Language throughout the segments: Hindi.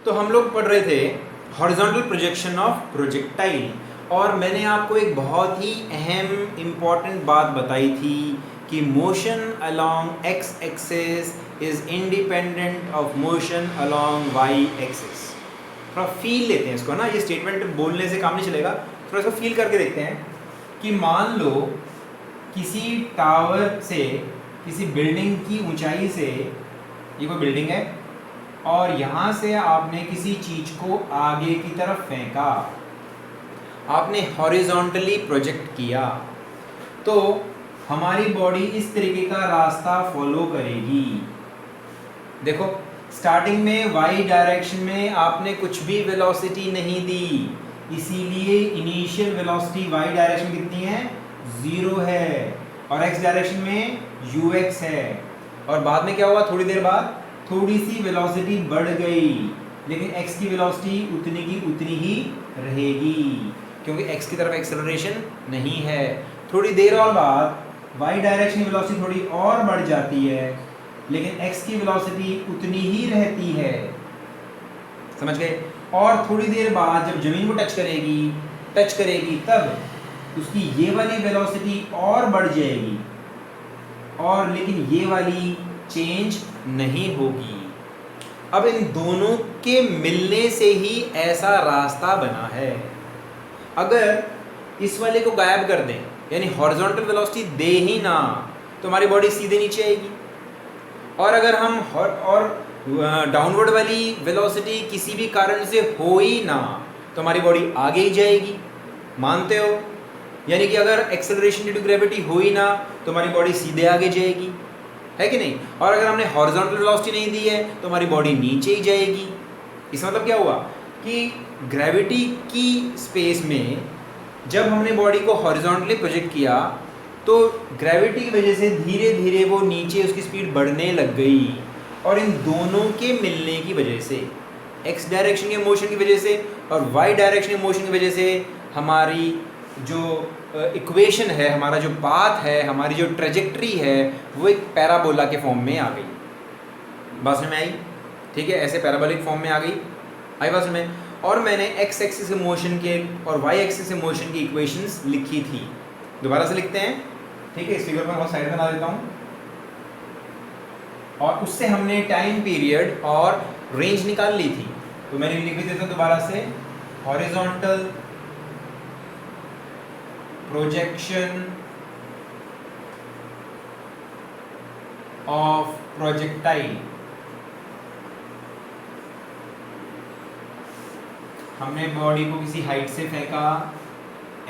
तो हम लोग पढ़ रहे थे हॉरिजॉन्टल प्रोजेक्शन ऑफ प्रोजेक्टाइल, और मैंने आपको एक बहुत ही अहम इम्पॉर्टेंट बात बताई थी कि motion along X axis is independent of motion along Y axis. थोड़ा फील लेते हैं इसको ना, ये स्टेटमेंट बोलने से काम नहीं चलेगा, थोड़ा इसको फील करके देखते हैं कि मान लो किसी टावर से, किसी बिल्डिंग की ऊंचाई से, ये कोई बिल्डिंग है और यहाँ से आपने किसी चीज को आगे की तरफ फेंका, आपने हॉरिजॉन्टली प्रोजेक्ट किया, तो हमारी बॉडी इस तरीके का रास्ता फॉलो करेगी। देखो स्टार्टिंग में वाई डायरेक्शन में आपने कुछ भी वेलोसिटी नहीं दी, इसीलिए इनिशियल वेलोसिटी वाई डायरेक्शन कितनी है, 0 है, और एक्स डायरेक्शन में ux है। और बाद में क्या हुआ, थोड़ी देर बाद थोड़ी सी वेलोसिटी बढ़ गई, लेकिन x की वेलोसिटी उतनी की उतनी ही रहेगी क्योंकि x की तरफ एक्सेलरेशन नहीं है। थोड़ी देर और बाद y डायरेक्शन की वेलोसिटी थोड़ी और बढ़ जाती है, लेकिन x की वेलोसिटी उतनी ही रहती है, समझ गए। और थोड़ी देर बाद जब जमीन को टच करेगी तब उसकी ये वाली वेलोसिटी और बढ़ जाएगी, और लेकिन ये वाली चेंज नहीं होगी। अब इन दोनों के मिलने से ही ऐसा रास्ता बना है। अगर इस वाले को गायब कर दें, यानी हॉरिजॉन्टल वेलोसिटी दे ही ना, तो हमारी बॉडी सीधे नीचे आएगी, और अगर हम डाउनवर्ड वाली वेलोसिटी किसी भी कारण से हो ही ना, तो हमारी बॉडी आगे ही जाएगी। मानते हो? यानी कि अगर एक्सेलरेशन ड्यू टू ग्रेविटी हो ही ना, तो हमारी बॉडी सीधे आगे जाएगी, है कि नहीं। और अगर हमने हॉरिजॉन्टल वेलोसिटी नहीं दी है तो हमारी बॉडी नीचे ही जाएगी। इसका मतलब क्या हुआ कि ग्रेविटी की स्पेस में जब हमने बॉडी को हॉरिजॉन्टली प्रोजेक्ट किया, तो ग्रेविटी की वजह से धीरे धीरे वो नीचे उसकी स्पीड बढ़ने लग गई, और इन दोनों के मिलने की वजह से, एक्स डायरेक्शन के मोशन की वजह से और वाई डायरेक्शन के मोशन की वजह से, हमारी जो इक्वेशन है, हमारा जो पाथ है, हमारी जो ट्रेजेक्ट्री है, वो एक पैराबोला के फॉर्म में आ गई। बात समझ में आई? ठीक है, ऐसे पैराबोलिक फॉर्म में आ गई, आई बात समझ में। और मैंने एक्स एक्सिस से मोशन के और वाई एक्सिस से मोशन की इक्वेशंस लिखी थी। दोबारा से लिखते हैं, ठीक है। इस फिगर में बहुत साइड बना देता हूँ, और उससे हमने टाइम पीरियड और रेंज निकाल ली थी। तो मैंने लिख देता हूँ दोबारा से, हॉरिजॉन्टल प्रोजेक्शन ऑफ प्रोजेक्टाइल। हमने बॉडी को किसी हाइट से फेंका,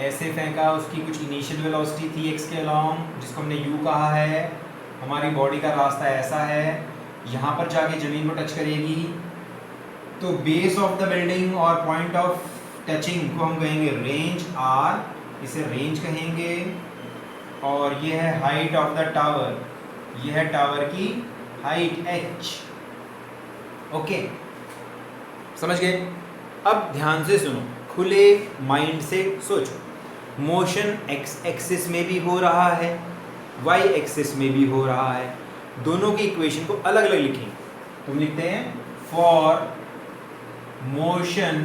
ऐसे फेंका, उसकी कुछ इनिशियल वेलोसिटी थी x के अलोंग, जिसको हमने u कहा है। हमारी बॉडी का रास्ता ऐसा है, यहाँ पर जाके ज़मीन को टच करेगी, तो बेस ऑफ द बिल्डिंग और पॉइंट ऑफ टचिंग को हम कहेंगे रेंज r, इसे रेंज कहेंगे। और ये है हाइट ऑफ द टावर, ये है टावर की हाइट h। ओके, समझ गए? अब ध्यान से सुनो, खुले माइंड से सोचो। मोशन एक्स एक्सिस में भी हो रहा है, वाई एक्सिस में भी हो रहा है, दोनों की इक्वेशन को अलग अलग लिखेंगे। तुम लिखते हैं for motion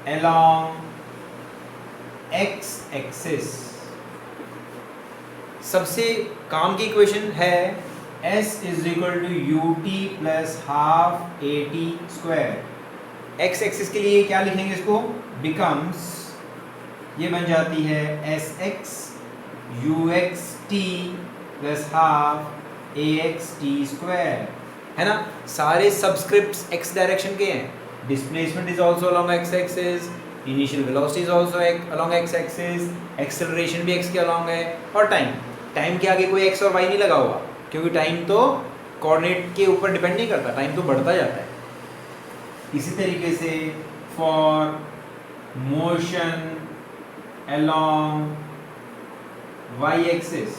along X axis, सबसे काम की इक्वेशन है s is equal to U T plus half A T square. X axis के लिए क्या लिखेंगे, इसको बिकम्स, ये बन जाती है S x you X T plus half A X T square, है ना। सारे सबस्क्रिप्ट्स एक्स डायरेक्शन के हैं। Displacement is also along X axis, initial velocity is also along X axis, acceleration भी एक्स के अलॉन्ग है, और टाइम के आगे कोई एक्स और वाई नहीं लगा हुआ, क्योंकि टाइम तो कोऑर्डिनेट के ऊपर डिपेंड नहीं करता, टाइम तो बढ़ता जाता है। इसी तरीके से for motion along Y axis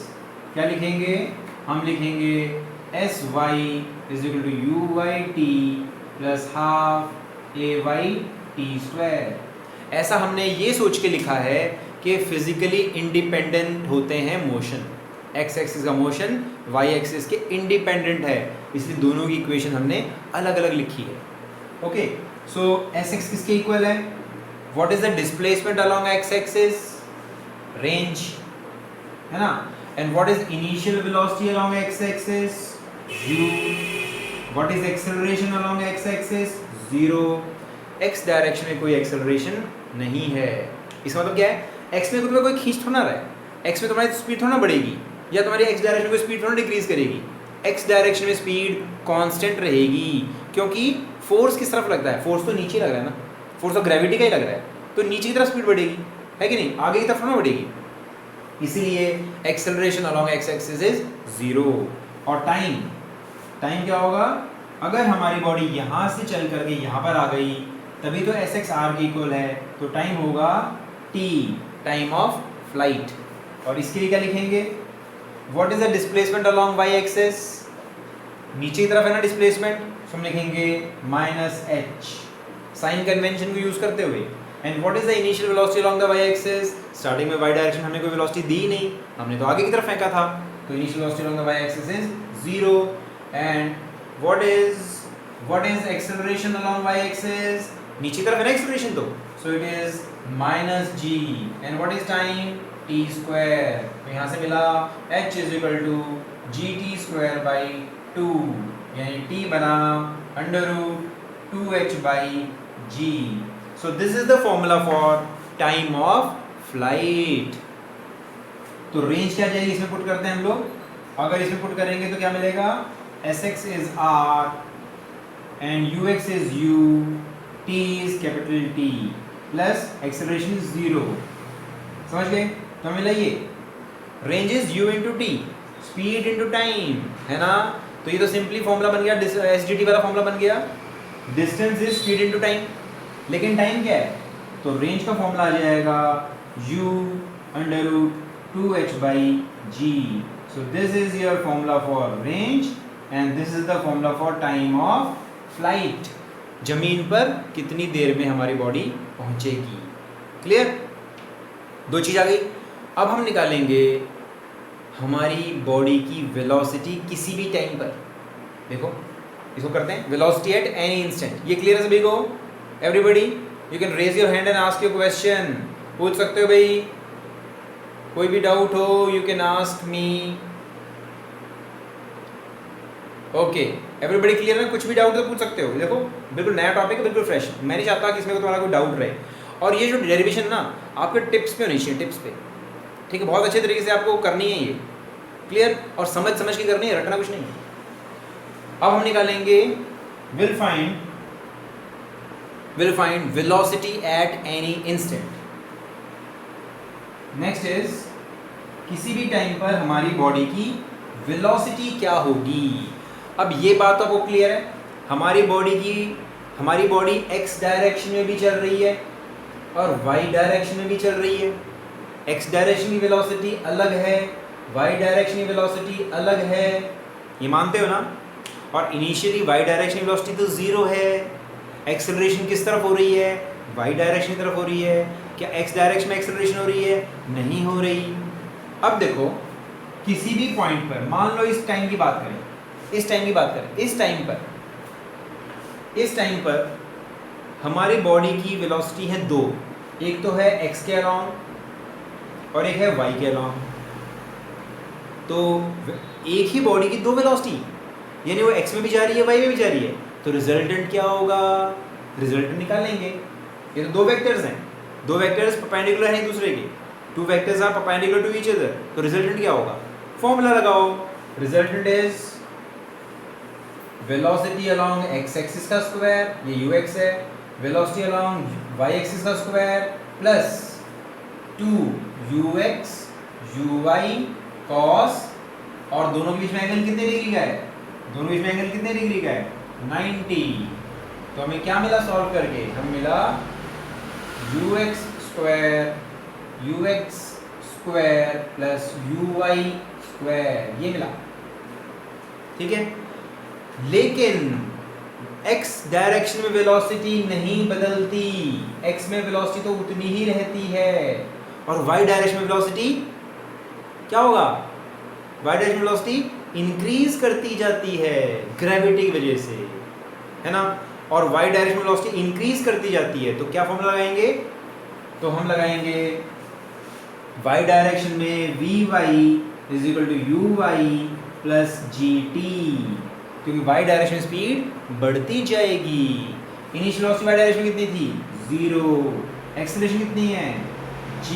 क्या लिखेंगे, हम लिखेंगे S Y is equal to U Y T plus half A Y T square. ऐसा हमने ये सोच के लिखा है कि फिजिकली इंडिपेंडेंट होते हैं मोशन, एक्स एक्सिस का मोशन वाई एक्सिस के इंडिपेंडेंट है, इसलिए दोनों की इक्वेशन हमने अलग अलग लिखी है। ओके, सो एस एक्स किसके इक्वल है? What is the displacement along X axis? Range, है ना? And what is initial velocity along X axis? u. What is acceleration along X axis? 0. X direction में कोई एक्सेलरेशन नहीं है। इसका मतलब क्या है? एक्स में तुम्हें कोई खींच थोड़ा रहा है, एक्स में तुम्हारी स्पीड थोड़ा बढ़ेगी या तुम्हारी एक्स डायरेक्शन में स्पीड थोड़ा डिक्रीज करेगी। एक्स डायरेक्शन में स्पीड कांस्टेंट रहेगी, क्योंकि फोर्स किस तरफ लगता है? फोर्स तो नीचे लग रहा है ना, फोर्स तो ग्रेविटी का ही लग रहा है, तो नीचे की तरफ स्पीड बढ़ेगी, है कि नहीं? आगे की तरफ ना बढ़ेगी। इसीलिए acceleration along X axis is 0। और टाइम क्या होगा? अगर हमारी बॉडी यहाँ से चल करके यहाँ पर आ गई तभी तो एस एक्स आर के इक्वल है, तो टाइम होगा t, टाइम ऑफ फ्लाइट। और इसके लिए क्या लिखेंगे? What is the displacement along Y axis? नीचे की तरफ है ना डिस्प्लेसमेंट, तो हम लिखेंगे -h, साइन कन्वेंशन को यूज करते हुए। And what is the initial velocity along the Y axis? Starting में वाई डायरेक्शन हमने कोई वेलोसिटी दी नहीं, हमने तो आगे की तरफ फेंका था, तो initial velocity along the Y axis is 0। And what is acceleration along Y axis? नीचे की तरफ है ना एक्सेलरेशन, तो so it is -g। And what is time? t square, तो यहाँ से मिला h is equal to gt square by 2, यानी t बना √2h by g। So this is the formula for time of flight. तो रेंज क्या जाएगी इसमें पुट करते हैं हम लोग, अगर इसमें पुट करेंगे तो क्या मिलेगा? Sx is r and ux is u, t is capital T plus acceleration is 0। समझ गए? तो मिला ये range is u into t, speed into time, है ना? तो ये तो सिंपली फॉर्मूला बन गया, SDT वाला फॉर्मूला बन गया, distance is speed into time. लेकिन टाइम क्या है? तो रेंज का फॉर्मूला आ जाएगा u √2h by g। So this is your formula for range and this is the formula for time of flight। जमीन पर कितनी देर में हमारी बॉडी पहुंचेगी। क्लियर? दो चीज आ गई। अब हम निकालेंगे हमारी बॉडी की वेलोसिटी किसी भी टाइम पर। देखो इसको करते हैं, वेलोसिटी एट एनी इंस्टेंट। ये क्लियर है सभी को? Everybody you can raise your hand and ask your question. पूछ सकते हो भाई, कोई भी डाउट हो you can ask me. Okay everybody clear है? कुछ भी डाउट तो पूछ सकते हो। देखो बिल्कुल नया टॉपिक है, बिल्कुल फ्रेश। मैं नहीं चाहता कि इसमें तुम्हारा कोई डाउट रहे। और ये जो डेरिवेशन ना आपके टिप्स पे होनी चाहिए, टिप्स पे, ठीक है? बहुत अच्छे तरीके से आपको करनी है ये, क्लियर? और समझ के करनी है, रटना कुछ नहीं है। अब हम निकालेंगे will find velocity at any instant. Next is किसी भी टाइम पर हमारी बॉडी की वेलोसिटी क्या होगी। अब ये बात तो आपको क्लियर है, हमारी बॉडी एक्स डायरेक्शन में भी चल रही है और वाई डायरेक्शन में भी चल रही है। एक्स डायरेक्शन की वेलोसिटी अलग है, वाई डायरेक्शन की वेलोसिटी अलग है, ये मानते हो ना? और इनिशियली वाई डायरेक्शन की वेलोसिटी तो 0 है। एक्सेलरेशन किस तरफ हो रही है? वाई डायरेक्शन की तरफ हो रही है। क्या एक्स डायरेक्शन में एक्सेलरेशन हो रही है? नहीं हो रही। अब देखो किसी भी पॉइंट पर, मान लो इस टाइम की बात करें, इस टाइम पर हमारी बॉडी की वेलोसिटी है 2, एक तो है एक्स के अलोंग और एक है वाई के अलोंग। तो एक ही बॉडी की 2 वेलोसिटी, यानी वो एक्स में भी जा रही है, वाई में भी जा रही है। तो रिजल्टेंट क्या होगा? रिजल्टेंट निकालेंगे। ये तो 2 वेक्टर्स हैं, 2 वेक्टर्स परपेंडिकुलर हैं एक दूसरे के, 2 vectors are perpendicular to each other. तो रिजल्टेंट क्या होगा? फॉर्मूला लगाओ। Resultant is velocity along X axis का स्क्वायर, ये ux है, वेलोसिटी अलोंग y एक्सिस का square plus 2ux uy cos, और दोनों के बीच में एंगल कितने डिग्री का है? दोनों के बीच में एंगल कितने डिग्री का है? 90। तो हमें क्या मिला सॉल्व करके? हमें मिला ux square plus uy square, ये मिला। ठीक है, लेकिन x डायरेक्शन में वेलोसिटी नहीं बदलती, x में वेलोसिटी तो उतनी ही रहती है। और y डायरेक्शन में वेलोसिटी क्या होगा? y डायरेक्शन में वेलोसिटी इंक्रीज करती जाती है ग्रेविटी की वजह से, है ना? और वाई डायरेक्शन में वेलोसिटी इंक्रीज करती जाती है, तो क्या फॉर्मूला लगाएंगे? तो हम लगाएंगे वाई डायरेक्शन में V Y is equal to U Y plus G T, क्योंकि वाई डायरेक्शन स्पीड बढ़ती जाएगी। इनिशियल वेलोसिटी वाई डायरेक्शन में कितनी थी? 0। एक्सेलरेशन कितनी है? g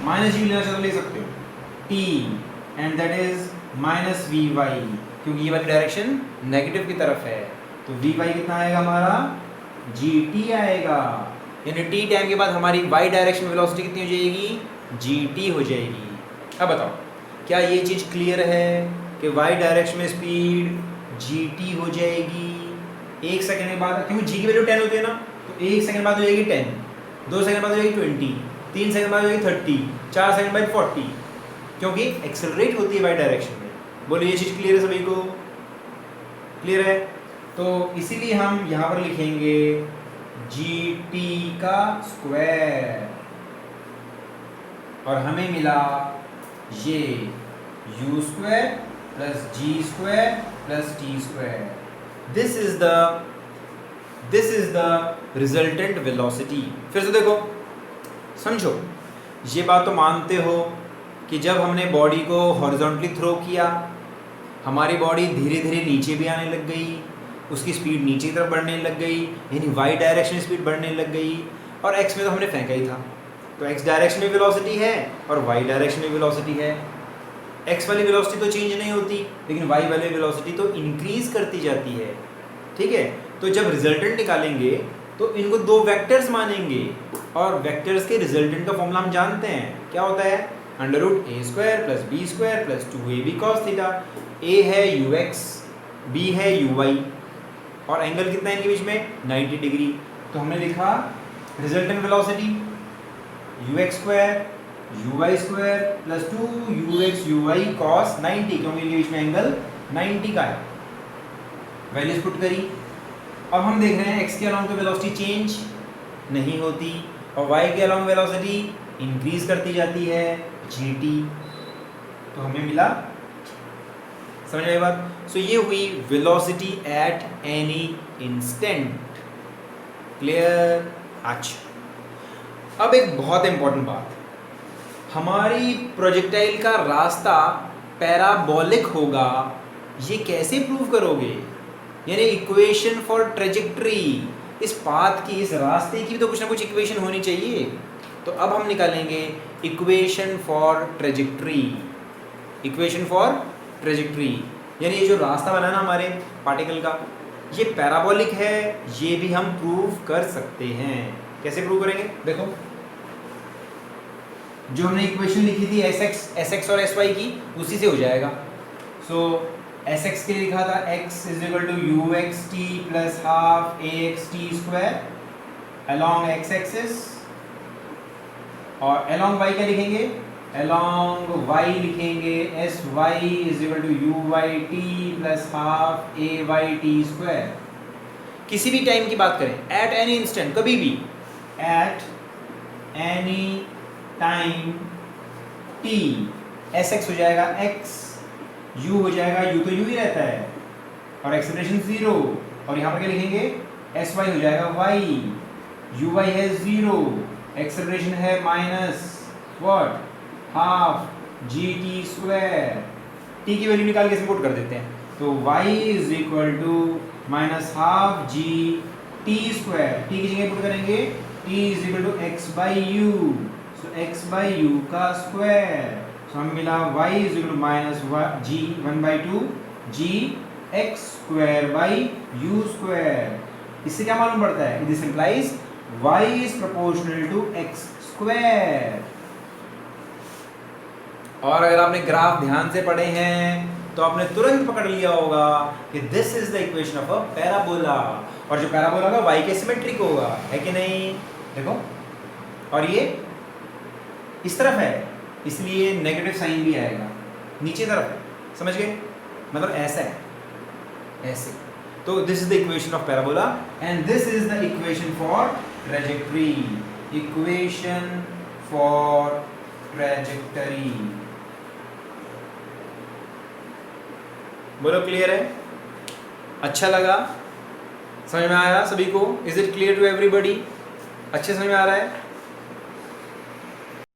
माइनस जी लेना चाहो तो ले सकते हो, t and that is minus V Y, क्योंकि ये वाली डायरेक्शन नेगेटिव की तरफ है। तो वी वाई कितना आएगा हमारा? जी टी आएगा, यानी t टाइम के बाद हमारी y डायरेक्शन में वेलोसिटी कितनी हो जाएगी? जी टी हो जाएगी। अब बताओ क्या ये चीज़ क्लियर है कि y डायरेक्शन में स्पीड जी टी हो जाएगी? 1 सेकंड के बाद, क्योंकि g की वैल्यू 10 होती है ना, तो 1 सेकंड बाद हो जाएगी 10, 2 सेकंड बाद हो जाएगी 20, 3 सेकंड बाद हो जाएगी 30, 4 सेकंड बाद 40, क्योंकि एक्सेलरेट होती है y डायरेक्शन में। बोलो ये चीज़ क्लियर है सभी को? क्लियर है? तो इसीलिए हम यहाँ पर लिखेंगे जी टी का स्क्वायर, और हमें मिला ये u square plus G square plus T square. This is the resultant velocity. फिर से देखो, समझो, ये बात तो मानते हो कि जब हमने बॉडी को हॉरिजॉन्टली थ्रो किया, हमारी बॉडी धीरे धीरे नीचे भी आने लग गई, उसकी स्पीड नीचे की तरफ बढ़ने लग गई, यानी वाई डायरेक्शन में स्पीड बढ़ने लग गई, और एक्स में तो हमने फेंका ही था, तो एक्स डायरेक्शन में वेलोसिटी है और वाई डायरेक्शन में वेलोसिटी है। एक्स वाली वेलोसिटी तो चेंज नहीं होती, लेकिन वाई वाली वेलोसिटी तो इंक्रीज करती जाती है। ठीक है, तो जब रिजल्टेंट निकालेंगे तो इनको दो वेक्टर्स मानेंगे, और वेक्टर्स के रिजल्टेंट का फॉर्मूला हम जानते हैं, क्या होता है? Under root A square plus B square plus 2ab cos theta. A है यू एक्स, बी है यू वाई, और एंगल कितना है इनके बीच में? 90 डिग्री। तो हमने लिखा resultant velocity U X square U Y square plus 2ux U Y cos 90, क्योंकि इनके बीच में एंगल 90 का है। वैल्यूज पुट करी। अब हम देख रहे हैं x के अलोंग तो वेलोसिटी चेंज नहीं होती, और y के अलोंग वेलोसिटी इंक्रीज करती जाती है, gt। तो हमें मिला, समझ आई बात? सो ये हुई velocity at any instant. Clear? अच्छा, अब एक बहुत इंपॉर्टेंट बात, हमारी प्रोजेक्टाइल का रास्ता पैराबोलिक होगा, ये कैसे प्रूव करोगे? यानी इक्वेशन फॉर ट्रेजेक्टरी, इस पाथ की, इस रास्ते की भी तो कुछ ना कुछ इक्वेशन होनी चाहिए। तो अब हम निकालेंगे equation for trajectory. Equation for trajectory यानी ये जो रास्ता बना ना हमारे पार्टिकल का, ये पैराबोलिक है, ये भी हम प्रूव कर सकते हैं। कैसे प्रूव करेंगे? देखो, जो हमने इक्वेशन लिखी थी एस एक्स और एस वाई की, उसी से हो जाएगा। सो एस एक्स के लिए लिखा था x is equal to U X T plus half A X T square along X axis, और अलॉन्ग y क्या लिखेंगे? अलॉन्ग y लिखेंगे S Y is equal to U Y T plus half A Y T square. किसी भी टाइम की बात करें, एट एनी इंस्टेंट, कभी भी, at any time t, S x हो जाएगा x, u हो जाएगा, u तो u ही रहता है, और एक्सेलरेशन 0, और यहाँ पर क्या लिखेंगे? एस वाई हो जाएगा y, u वाई है 0, एक्सेलरेशन है minus what? Half G T square. t की वैल्यू निकाल के इसमें पुट कर देते हैं, तो y is equal to minus half G T square. t की जगह पुट करेंगे t is equal to x by U, so x by U का स्क्वायर। सो हमें मिला y is equal to minus G 1/2 G X square by U square. इससे क्या मालूम पड़ता है? This implies y is proportional to x square. और अगर आपने ग्राफ ध्यान से पढ़े हैं तो आपने तुरंत पकड़ लिया होगा कि this is the equation of a parabola, और जो पैराबोला होगा y के सिमेट्रिक होगा, है कि नहीं? देखो, और ये इस तरफ है, इसलिए नेगेटिव साइन भी आएगा, नीचे तरफ है, समझ गए? मतलब ऐसा है, ऐसे। तो this is the equation of parabola and this is the equation for trajectory. Equation for trajectory, बोलो क्लियर है? अच्छा लगा? समझ में आया सभी को? Is it clear to everybody? अच्छे समझ में आ रहा है?